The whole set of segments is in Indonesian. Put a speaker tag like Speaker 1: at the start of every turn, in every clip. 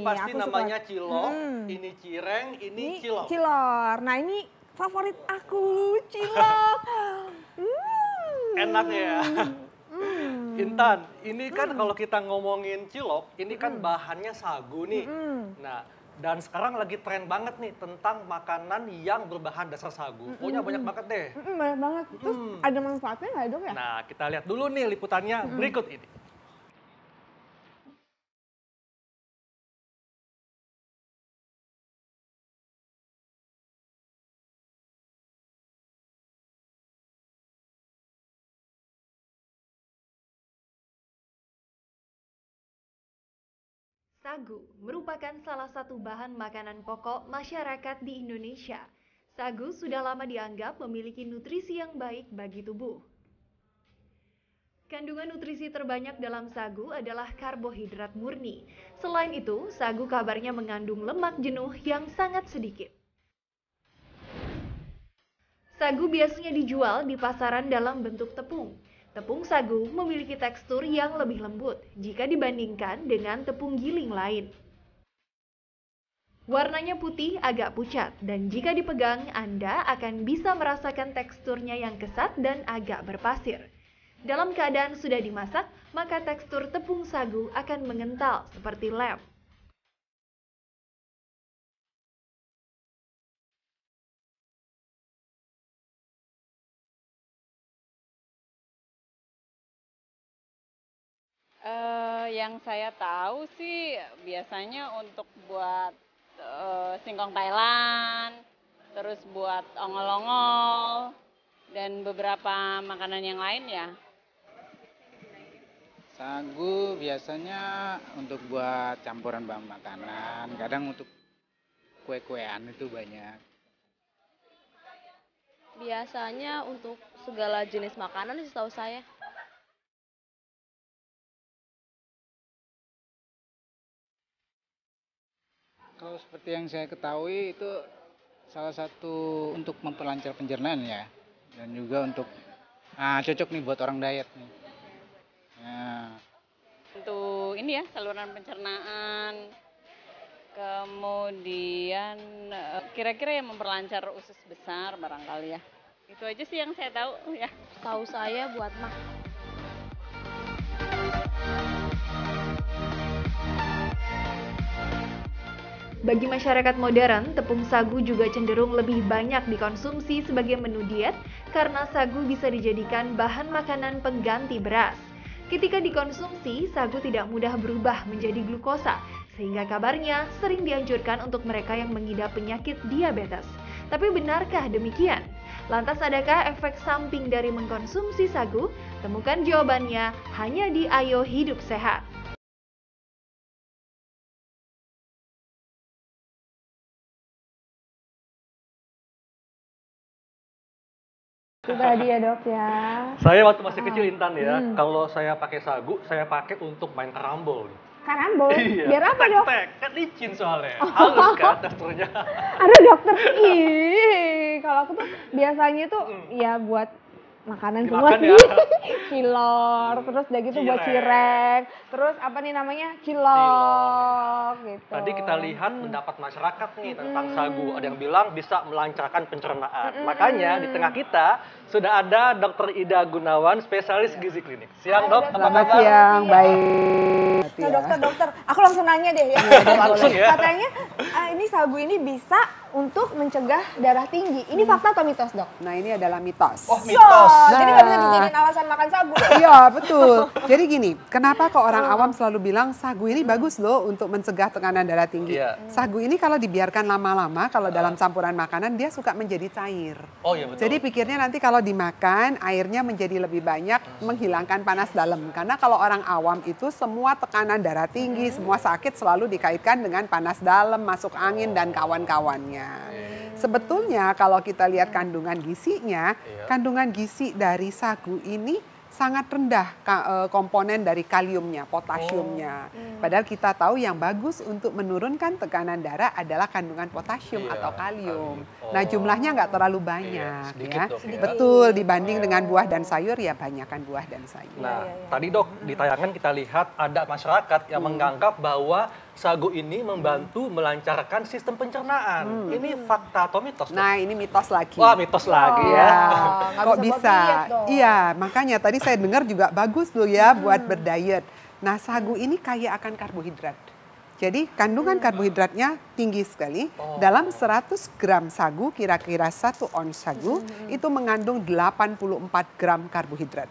Speaker 1: pasti
Speaker 2: aku
Speaker 1: namanya
Speaker 2: suka.
Speaker 1: cilok, ini cireng, ini cilok.
Speaker 2: Cilor. Nah ini favorit aku, cilok.
Speaker 1: Enak ya. Intan, ini kan kalau kita ngomongin cilok, ini kan bahannya sagu nih. Nah, dan sekarang lagi tren banget nih tentang makanan yang berbahan dasar sagu. Pokoknya banyak banget deh.
Speaker 2: Banyak banget. Terus ada manfaatnya nggak dok ya?
Speaker 1: Nah, kita lihat dulu nih liputannya berikut ini.
Speaker 3: Sagu merupakan salah satu bahan makanan pokok masyarakat di Indonesia. Sagu sudah lama dianggap memiliki nutrisi yang baik bagi tubuh. Kandungan nutrisi terbanyak dalam sagu adalah karbohidrat murni. Selain itu, sagu kabarnya mengandung lemak jenuh yang sangat sedikit. Sagu biasanya dijual di pasaran dalam bentuk tepung. Tepung sagu memiliki tekstur yang lebih lembut jika dibandingkan dengan tepung giling lain. Warnanya putih agak pucat dan jika dipegang Anda akan bisa merasakan teksturnya yang kesat dan agak berpasir. Dalam keadaan sudah dimasak, maka tekstur tepung sagu akan mengental seperti lem.
Speaker 4: Yang saya tahu sih biasanya untuk buat singkong Thailand, terus buat ongol-ongol, dan beberapa makanan yang lain ya.
Speaker 5: Sagu biasanya untuk buat campuran bahan makanan, kadang untuk kue-kuean itu banyak.
Speaker 6: Biasanya untuk segala jenis makanan sih setahu saya.
Speaker 5: Kalau seperti yang saya ketahui itu salah satu untuk memperlancar pencernaan ya, dan juga untuk cocok nih buat orang diet nih. Nah,
Speaker 4: Untuk ini ya, saluran pencernaan, kemudian kira-kira yang memperlancar usus besar barangkali ya. Itu aja sih yang saya tahu ya.
Speaker 6: Setahu saya buat
Speaker 3: Bagi masyarakat modern, tepung sagu juga cenderung lebih banyak dikonsumsi sebagai menu diet karena sagu bisa dijadikan bahan makanan pengganti beras. Ketika dikonsumsi, sagu tidak mudah berubah menjadi glukosa, sehingga kabarnya sering dianjurkan untuk mereka yang mengidap penyakit diabetes. Tapi benarkah demikian? Lantas adakah efek samping dari mengkonsumsi sagu? Temukan jawabannya hanya di Ayo Hidup Sehat.
Speaker 2: Itu tadi ya dok ya.
Speaker 1: Saya waktu masih kecil Intan ya, kalau saya pakai sagu, saya pakai untuk main karambol.
Speaker 2: Karambol?
Speaker 1: Iya.
Speaker 2: Biar apa dok?
Speaker 1: Tek-tek, kan licin soalnya. Halus kan teksturnya.
Speaker 2: Aduh dokter, kalau aku tuh biasanya tuh ya buat makanan semua
Speaker 1: Dimakan
Speaker 2: sih.
Speaker 1: ya.
Speaker 2: Cilor, terus udah gitu buat cireng, terus apa nih namanya cilok gitu.
Speaker 1: Tadi kita lihat pendapat masyarakat nih tentang sagu. Ada yang bilang bisa melancarkan pencernaan. Makanya di tengah kita sudah ada Dr. Ida Gunawan, spesialis gizi klinik. Siang dok, apa
Speaker 2: Selamat
Speaker 1: kabar?
Speaker 2: siang, baik. Nah, dokter, aku langsung nanya deh ya.
Speaker 1: Langsung ya.
Speaker 2: Katanya ini sagu ini bisa untuk mencegah darah tinggi. Ini fakta atau mitos dok?
Speaker 7: Nah ini adalah mitos.
Speaker 1: Oh mitos.
Speaker 2: Jadi nggak bisa dijadiin alasan makan sagu.
Speaker 7: Iya betul. Jadi gini, kenapa kok orang awam selalu bilang sagu ini bagus loh untuk mencegah tekanan darah tinggi.
Speaker 1: Iya.
Speaker 7: Sagu ini kalau dibiarkan lama-lama, kalau dalam campuran makanan dia suka menjadi cair.
Speaker 1: Oh iya betul.
Speaker 7: Jadi pikirnya nanti kalau dimakan airnya menjadi lebih banyak menghilangkan panas dalam. Karena kalau orang awam itu semua tekanan darah tinggi, semua sakit selalu dikaitkan dengan panas dalam, masuk angin dan kawan-kawannya. Sebetulnya kalau kita lihat kandungan gizinya, kandungan gizi dari sagu ini sangat rendah komponen dari kaliumnya, potasiumnya. Padahal kita tahu yang bagus untuk menurunkan tekanan darah adalah kandungan potasium atau kalium. Nah jumlahnya nggak terlalu banyak
Speaker 1: sedikit,
Speaker 7: ya.
Speaker 1: dok, ya.
Speaker 7: Betul, dibanding dengan buah dan sayur ya banyakkan buah dan sayur.
Speaker 1: Nah, tadi dok di tayangan kita lihat ada masyarakat yang menganggap bahwa sagu ini membantu melancarkan sistem pencernaan. Ini fakta atau mitos? Dok?
Speaker 7: Nah, ini mitos lagi.
Speaker 1: Wah, mitos lagi ya.
Speaker 2: nggak
Speaker 7: Kok
Speaker 2: bisa buat
Speaker 7: bisa?
Speaker 2: diet dong.
Speaker 7: Iya, makanya tadi saya dengar juga bagus loh ya buat berdiet. Nah, sagu ini kaya akan karbohidrat. Jadi kandungan karbohidratnya tinggi sekali. Dalam 100 gram sagu, kira-kira 1 ons sagu, itu mengandung 84 gram karbohidrat.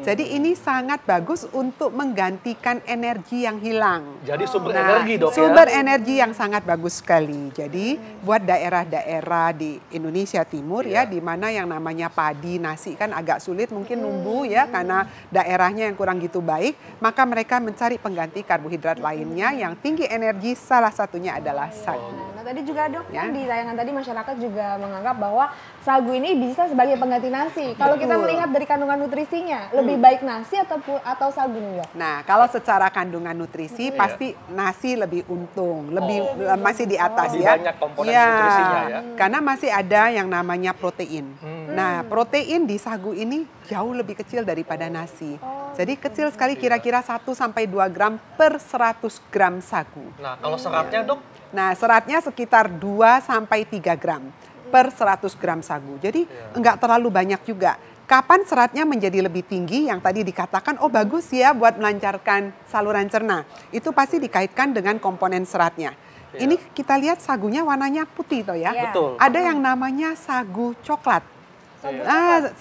Speaker 7: Jadi ini sangat bagus untuk menggantikan energi yang hilang.
Speaker 1: Jadi sumber energi, Dok,
Speaker 7: Sumber
Speaker 1: ya?
Speaker 7: energi yang sangat bagus sekali. Jadi buat daerah-daerah di Indonesia Timur ya, di mana yang namanya padi, nasi kan agak sulit mungkin numbuh ya, karena daerahnya yang kurang gitu baik, maka mereka mencari pengganti karbohidrat lainnya yang tinggi energi, salah satunya adalah sagu.
Speaker 2: Nah, tadi juga Dok,
Speaker 7: Ya.
Speaker 2: kan di tayangan tadi masyarakat juga menganggap bahwa sagu ini bisa sebagai pengganti nasi. Kalau kita
Speaker 7: Betul.
Speaker 2: melihat dari kandungan nutrisinya, lebih baik nasi atau sagu nih Dok?
Speaker 7: Nah, kalau secara kandungan nutrisi pasti nasi lebih untung, lebih masih di atas
Speaker 1: Lebih
Speaker 7: ya.
Speaker 1: banyak komponen nutrisinya ya.
Speaker 7: Karena masih ada yang namanya protein. Nah, protein di sagu ini jauh lebih kecil daripada nasi. Jadi kecil sekali, kira-kira 1 sampai 2 gram per 100 gram sagu.
Speaker 1: Nah, kalau seratnya, Dok?
Speaker 7: Nah, seratnya sekitar 2 sampai 3 gram per 100 gram sagu. Jadi enggak terlalu banyak juga. Kapan seratnya menjadi lebih tinggi yang tadi dikatakan, oh bagus ya buat melancarkan saluran cerna. Itu pasti dikaitkan dengan komponen seratnya. Ini kita lihat sagunya warnanya putih toh ya.
Speaker 1: Betul.
Speaker 7: Ada yang namanya sagu coklat.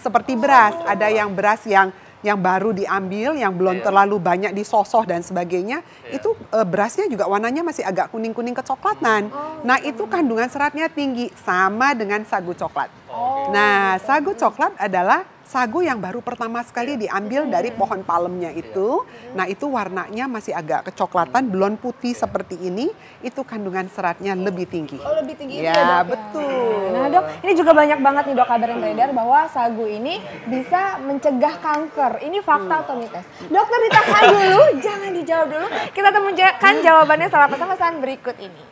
Speaker 7: Seperti beras, ada yang beras yang baru diambil, yang belum terlalu banyak disosoh dan sebagainya, itu berasnya juga warnanya masih agak kuning-kuning kecoklatan. Nah, itu kandungan seratnya tinggi, sama dengan sagu coklat. Nah, sagu coklat adalah sagu yang baru pertama sekali diambil dari pohon palemnya itu. Nah, itu warnanya masih agak kecoklatan, belum putih seperti ini, itu kandungan seratnya lebih tinggi.
Speaker 2: Oh, lebih tinggi itu
Speaker 7: Ya,
Speaker 2: ya Dok?
Speaker 7: betul.
Speaker 2: Nah Dok, ini juga banyak banget nih Dok kabar yang beredar bahwa sagu ini bisa mencegah kanker. Ini fakta atau mitos? Dokter ditahan dulu, jangan dijawab dulu. Kita temukan jawabannya setelah pesan-pesan berikut ini.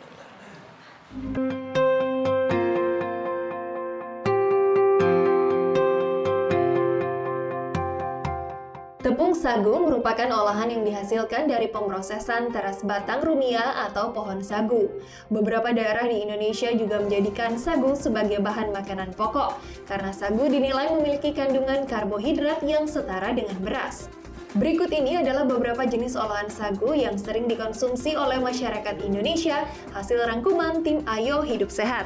Speaker 3: Tepung sagu merupakan olahan yang dihasilkan dari pemrosesan teras batang rumia atau pohon sagu. Beberapa daerah di Indonesia juga menjadikan sagu sebagai bahan makanan pokok, karena sagu dinilai memiliki kandungan karbohidrat yang setara dengan beras. Berikut ini adalah beberapa jenis olahan sagu yang sering dikonsumsi oleh masyarakat Indonesia, hasil rangkuman tim Ayo Hidup Sehat.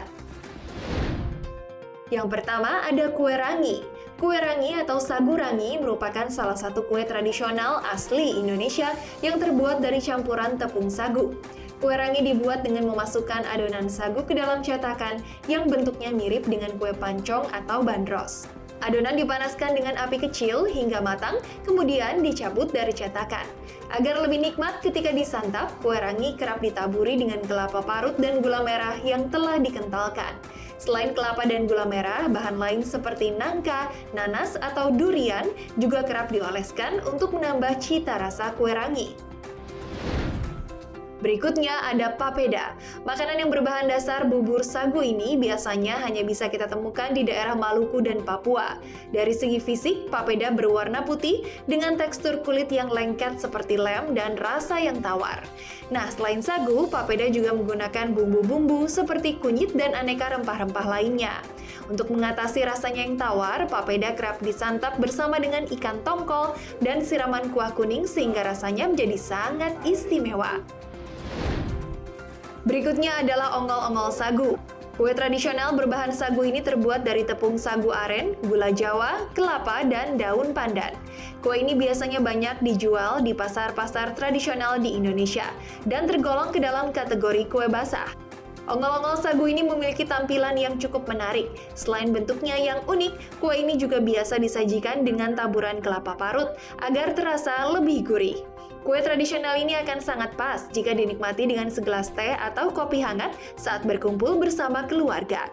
Speaker 3: Yang pertama ada kue rangi. Kue rangi atau sagu rangi merupakan salah satu kue tradisional asli Indonesia yang terbuat dari campuran tepung sagu. Kue rangi dibuat dengan memasukkan adonan sagu ke dalam cetakan yang bentuknya mirip dengan kue pancong atau bandros. Adonan dipanaskan dengan api kecil hingga matang, kemudian dicabut dari cetakan. Agar lebih nikmat ketika disantap, kue rangi kerap ditaburi dengan kelapa parut dan gula merah yang telah dikentalkan. Selain kelapa dan gula merah, bahan lain seperti nangka, nanas, atau durian juga kerap dioleskan untuk menambah cita rasa kue rangi. Berikutnya ada papeda. Makanan yang berbahan dasar bubur sagu ini biasanya hanya bisa kita temukan di daerah Maluku dan Papua. Dari segi fisik, papeda berwarna putih dengan tekstur kulit yang lengket seperti lem dan rasa yang tawar. Nah, selain sagu, papeda juga menggunakan bumbu-bumbu seperti kunyit dan aneka rempah-rempah lainnya. Untuk mengatasi rasanya yang tawar, papeda kerap disantap bersama dengan ikan tongkol dan siraman kuah kuning sehingga rasanya menjadi sangat istimewa. Berikutnya adalah ongol-ongol sagu. Kue tradisional berbahan sagu ini terbuat dari tepung sagu aren, gula jawa, kelapa, dan daun pandan. Kue ini biasanya banyak dijual di pasar-pasar tradisional di Indonesia dan tergolong ke dalam kategori kue basah. Ongol-ongol sagu ini memiliki tampilan yang cukup menarik. Selain bentuknya yang unik, kue ini juga biasa disajikan dengan taburan kelapa parut agar terasa lebih gurih. Kue tradisional ini akan sangat pas jika dinikmati dengan segelas teh atau kopi hangat saat berkumpul bersama keluarga.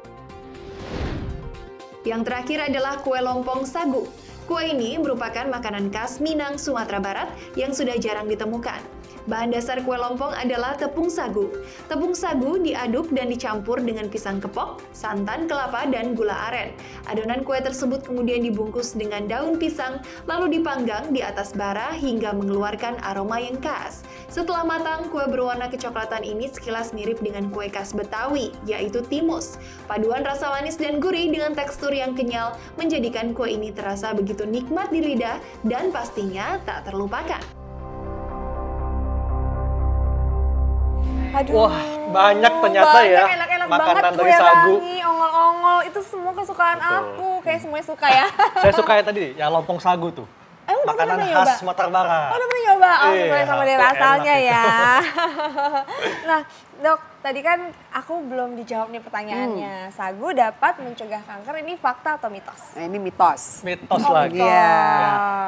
Speaker 3: Yang terakhir adalah kue lompong sagu. Kue ini merupakan makanan khas Minang, Sumatera Barat yang sudah jarang ditemukan. Bahan dasar kue lompong adalah tepung sagu. Tepung sagu diaduk dan dicampur dengan pisang kepok, santan, kelapa, dan gula aren. Adonan kue tersebut kemudian dibungkus dengan daun pisang, lalu dipanggang di atas bara hingga mengeluarkan aroma yang khas. Setelah matang, kue berwarna kecoklatan ini sekilas mirip dengan kue khas Betawi, yaitu timus. Paduan rasa manis dan gurih dengan tekstur yang kenyal menjadikan kue ini terasa begitu nikmat di lidah dan pastinya tak terlupakan.
Speaker 2: Aduh,
Speaker 1: Wah, banyak ternyata ya
Speaker 2: enak-enak
Speaker 1: makanan
Speaker 2: banget,
Speaker 1: dari
Speaker 2: kue
Speaker 1: sagu.
Speaker 2: rangi, ongol-ongol, itu semua kesukaan aku. Kayak semuanya suka ya.
Speaker 1: Saya suka yang tadi, yang lompong sagu tuh.
Speaker 2: Udah
Speaker 1: Makanan
Speaker 2: pernah
Speaker 1: khas
Speaker 2: nyoba?
Speaker 1: Sumatera Barat.
Speaker 2: Oh, udah pernah nyoba? Oh,
Speaker 1: Iya,
Speaker 2: sesuai sama dari
Speaker 1: enak
Speaker 2: asalnya
Speaker 1: itu.
Speaker 2: ya. Nah, Dok, tadi kan aku belum dijawab nih pertanyaannya. Sagu dapat mencegah kanker, ini fakta atau mitos?
Speaker 7: Nah, ini mitos.
Speaker 1: Mitos
Speaker 2: Oh,
Speaker 1: lagi.
Speaker 2: mitos.
Speaker 7: Iya.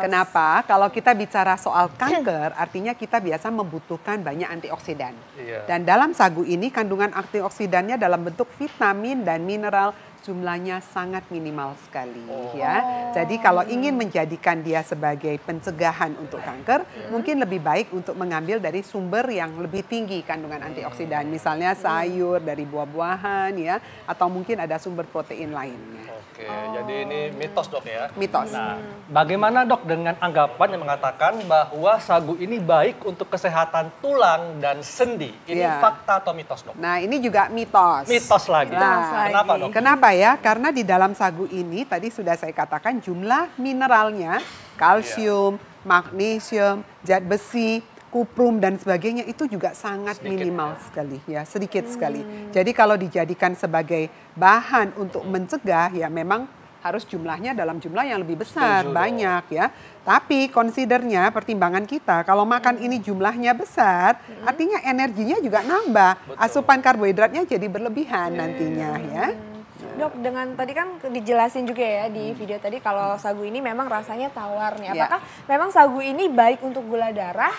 Speaker 7: Kenapa? Kalau kita bicara soal kanker, artinya kita biasa membutuhkan banyak antioksidan.
Speaker 1: Iya.
Speaker 7: Dan dalam sagu ini kandungan antioksidannya dalam bentuk vitamin dan mineral jumlahnya sangat minimal sekali ya. Jadi kalau ingin menjadikan dia sebagai pencegahan untuk kanker, mungkin lebih baik untuk mengambil dari sumber yang lebih tinggi kandungan antioksidan. Misalnya sayur dari buah-buahan ya, atau mungkin ada sumber protein lainnya.
Speaker 1: Oke, jadi ini mitos dok ya.
Speaker 7: Mitos.
Speaker 1: Nah, bagaimana dok dengan anggapan yang mengatakan bahwa sagu ini baik untuk kesehatan tulang dan sendi? Ini
Speaker 7: Iya.
Speaker 1: fakta atau mitos dok?
Speaker 7: Nah, ini juga mitos.
Speaker 1: Mitos lagi.
Speaker 7: Nah,
Speaker 1: Kenapa dok?
Speaker 7: Kenapa ya? Karena di dalam sagu ini tadi sudah saya katakan jumlah mineralnya, kalsium, magnesium, zat besi, kuprum dan sebagainya itu juga sangat minimal sekali ya, sedikit sekali. Jadi kalau dijadikan sebagai bahan untuk mencegah ya memang harus jumlahnya dalam jumlah yang lebih besar,
Speaker 1: Setuju,
Speaker 7: banyak ya. Tapi considernya pertimbangan kita kalau makan ini jumlahnya besar, artinya energinya juga nambah. Asupan karbohidratnya jadi berlebihan nantinya ya.
Speaker 2: Dok, dengan tadi kan dijelasin juga ya di video tadi kalau sagu ini memang rasanya tawar nih.
Speaker 7: Ya.
Speaker 2: Apakah memang sagu ini baik untuk gula darah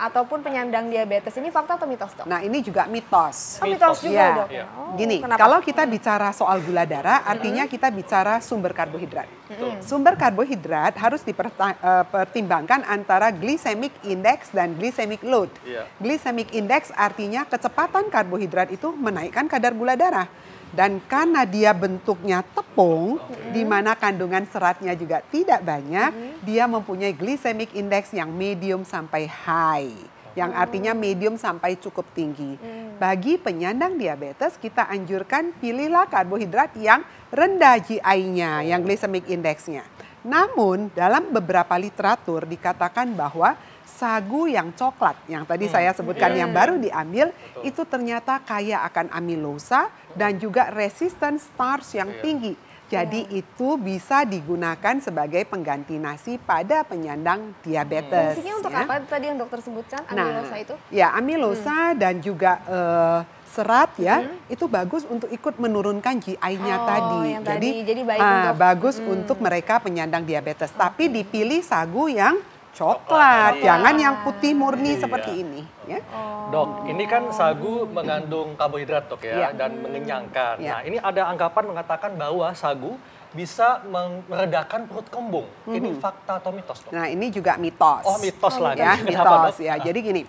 Speaker 2: ataupun penyandang diabetes? Ini fakta atau mitos, Dok?
Speaker 7: Nah ini juga mitos.
Speaker 2: Oh, mitos juga,
Speaker 7: Ya.
Speaker 2: Dok.
Speaker 1: Iya.
Speaker 2: Oh,
Speaker 7: Gini,
Speaker 2: kenapa?
Speaker 7: kalau kita bicara soal gula darah, artinya kita bicara sumber karbohidrat. Sumber karbohidrat harus dipertimbangkan antara glycemic index dan glycemic load.
Speaker 1: Iya.
Speaker 7: Glycemic index artinya kecepatan karbohidrat itu menaikkan kadar gula darah. Dan karena dia bentuknya tepung, di mana kandungan seratnya juga tidak banyak, dia mempunyai glycemic index yang medium sampai high. Yang artinya medium sampai cukup tinggi. Bagi penyandang diabetes, kita anjurkan pilihlah karbohidrat yang rendah GI-nya, yang glycemic index-nya. Namun, dalam beberapa literatur dikatakan bahwa sagu yang coklat, yang tadi saya sebutkan yang baru diambil, itu ternyata kaya akan amilosa dan juga resisten starch yang tinggi. Jadi itu bisa digunakan sebagai pengganti nasi pada penyandang diabetes.
Speaker 2: Fungsinya untuk
Speaker 7: ya.
Speaker 2: apa tadi yang dokter sebutkan, amilosa itu?
Speaker 7: Ya, amilosa dan juga serat ya, itu bagus untuk ikut menurunkan GI-nya
Speaker 2: Oh,
Speaker 7: tadi.
Speaker 2: yang tadi. Jadi baik untuk-
Speaker 7: bagus untuk mereka penyandang diabetes. Tapi dipilih sagu yang coklat, jangan yang putih murni seperti ini. Ya.
Speaker 1: Dok, ini kan sagu mengandung karbohidrat dok ya,
Speaker 7: Iya.
Speaker 1: dan mengenyangkan.
Speaker 7: Iya.
Speaker 1: Nah ini ada anggapan mengatakan bahwa sagu bisa meredakan perut kembung. Ini fakta atau mitos dok?
Speaker 7: Nah ini juga mitos.
Speaker 1: Oh mitos lagi.
Speaker 7: Ya,
Speaker 1: Kenapa,
Speaker 7: mitos
Speaker 1: Dok?
Speaker 7: ya. Jadi gini,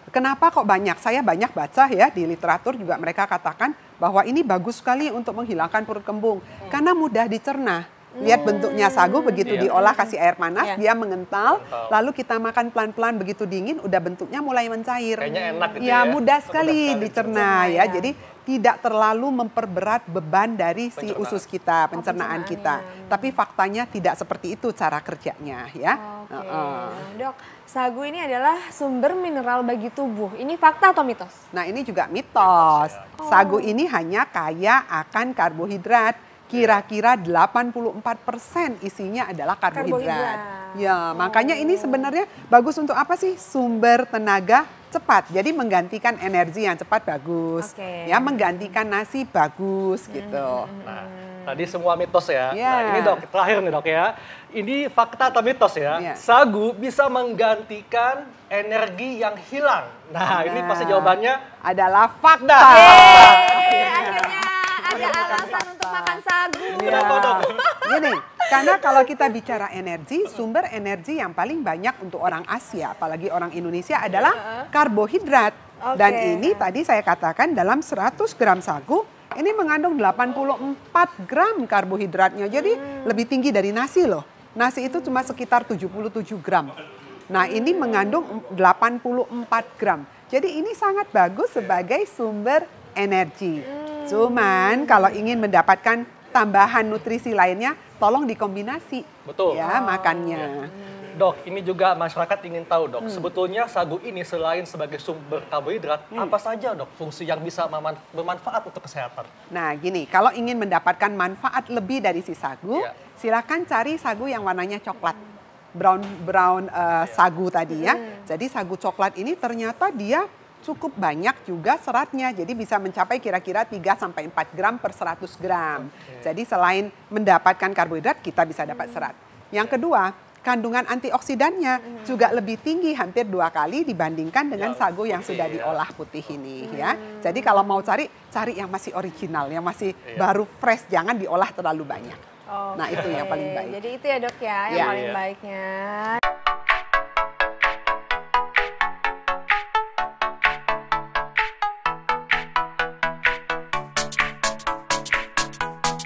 Speaker 7: kenapa kok banyak? Saya banyak baca ya di literatur juga mereka katakan bahwa ini bagus sekali untuk menghilangkan perut kembung karena mudah dicerna. Lihat bentuknya sagu begitu
Speaker 1: Iya.
Speaker 7: diolah kasih air panas,
Speaker 2: Iya.
Speaker 7: dia mengental, lalu kita makan pelan-pelan begitu dingin, udah bentuknya mulai mencair.
Speaker 1: Kayaknya enak gitu
Speaker 7: Ya
Speaker 1: ya.
Speaker 7: mudah
Speaker 1: Mudah
Speaker 7: sekali
Speaker 1: sekali
Speaker 7: dicerna
Speaker 2: dicerna,
Speaker 7: ya.
Speaker 2: ya.
Speaker 7: Jadi tidak terlalu memperberat beban dari si
Speaker 1: Pencernaan.
Speaker 7: usus kita, pencernaan kita. Tapi faktanya tidak seperti itu cara kerjanya ya.
Speaker 2: Oke,
Speaker 7: Heeh.
Speaker 2: Dok, sagu ini adalah sumber mineral bagi tubuh. Ini fakta atau mitos?
Speaker 7: Nah ini juga mitos. Sagu ini hanya kaya akan karbohidrat. Kira-kira 84% isinya adalah karbohidrat. Ya, makanya ini sebenarnya bagus untuk apa sih? Sumber tenaga cepat. Jadi menggantikan energi yang cepat bagus.
Speaker 2: Oke.
Speaker 7: Ya, menggantikan nasi bagus gitu.
Speaker 1: Nah, tadi semua mitos ya.
Speaker 7: Iya.
Speaker 1: Nah, ini dok, terakhir nih dok ya. Ini fakta atau mitos ya.
Speaker 7: Iya.
Speaker 1: Sagu bisa menggantikan energi yang hilang. Nah, ini pasti jawabannya
Speaker 7: Adalah fakta.
Speaker 2: Akhirnya ada alasan untuk makan sagu.
Speaker 7: Ya. Gini, Karena kalau kita bicara energi, sumber energi yang paling banyak untuk orang Asia, apalagi orang Indonesia adalah karbohidrat. Dan ini tadi saya katakan dalam 100 gram sagu, ini mengandung 84 gram karbohidratnya. Jadi lebih tinggi dari nasi loh. Nasi itu cuma sekitar 77 gram. Nah ini mengandung 84 gram. Jadi ini sangat bagus sebagai sumber energi. Cuman kalau ingin mendapatkan tambahan nutrisi lainnya, tolong dikombinasi.
Speaker 1: Betul.
Speaker 7: Ya, makannya.
Speaker 1: Dok, ini juga masyarakat ingin tahu, Dok. Sebetulnya sagu ini selain sebagai sumber karbohidrat, apa saja, Dok, fungsi yang bisa bermanfaat untuk kesehatan?
Speaker 7: Nah, gini, kalau ingin mendapatkan manfaat lebih dari si sagu, silakan cari sagu yang warnanya coklat. Brown sagu tadi ya. Jadi sagu coklat ini ternyata dia cukup banyak juga seratnya. Jadi bisa mencapai kira-kira 3-4 gram per 100 gram. Jadi selain mendapatkan karbohidrat, kita bisa dapat serat. Yang kedua, kandungan antioksidannya juga lebih tinggi, hampir 2 kali dibandingkan dengan sagu yang sudah diolah putih ini ya. Jadi kalau mau cari yang masih original, yang masih baru fresh, jangan diolah terlalu banyak. Nah itu yang paling baik.
Speaker 2: Jadi itu ya dok ya, yang paling baiknya.